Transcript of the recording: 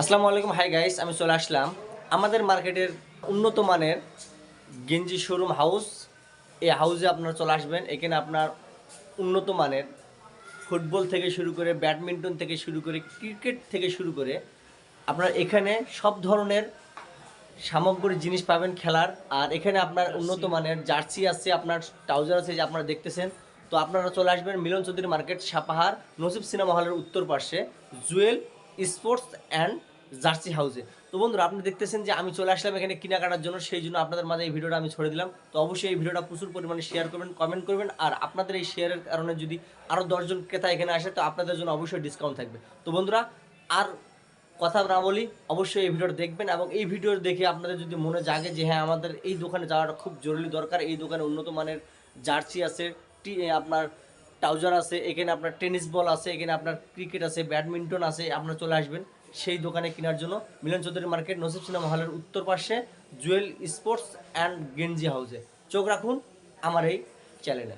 আসসালামু আলাইকুম, hi guys. আমি চলে আসলাম আমাদের মার্কেটের উন্নত মানের গেঞ্জি শোরুম হাউস। এই হাউসে আপনারা চলে আসবেন। এখানে আপনার উন্নত মানের ফুটবল থেকে শুরু করে ব্যাডমিন্টন থেকে শুরু করে ক্রিকেট থেকে শুরু করে আপনার এখানে সব ধরনের সামগ্রিক জিনিস পাবেন খেলার। আর এখানে আপনার উন্নত মানের জার্সি আছে, আপনার ট্রাউজার আছে, যে আপনারা দেখতেছেন। তো আপনারা চলে আসবেন মিলন চৌধুরী মার্কেট, সাপাহার, নসিব সিনেমা হলের উত্তর পাশে, জুয়েল স্পোর্টস অ্যান্ড জার্সি হাউসে। তো বন্ধুরা, আপনি দেখতেছেন যে আমি চলে আসলাম এখানে কেনাকাটার জন্য, সেই জন্য আপনাদের মাঝে এই ভিডিওটা আমি ছড়ে দিলাম। তো অবশ্যই এই ভিডিওটা প্রচুর পরিমাণে শেয়ার করবেন, কমেন্ট করবেন। আর আপনাদের এই শেয়ারের কারণে যদি আরও 10 জন ক্রেতা এখানে আসে, তো আপনাদের জন্য অবশ্যই ডিসকাউন্ট থাকবে। তো বন্ধুরা, আর কথা না বলি, অবশ্যই এই ভিডিওটা দেখবেন। এবং এই ভিডিও দেখে আপনাদের যদি মনে জাগে যে হ্যাঁ, আমাদের এই দোকানে যাওয়াটা খুব জরুরি দরকার, এই দোকানে উন্নত মানের জার্সি আছে, আপনার ট্রাউজার আছে, এখানে আপনার টেনিস বল আছে, এখানে আপনার ক্রিকেট আছে, ব্যাডমিন্টন আছে, আপনারা চলে আসবেন সেই দোকানে কেনার জন্য। মিলন চৌধুরী মার্কেট, নসিব সিনেমা হলের উত্তর পাশে, জুয়েল স্পোর্টস অ্যান্ড গেঞ্জি হাউসে। চোখ রাখুন আমার এই চ্যানেলে।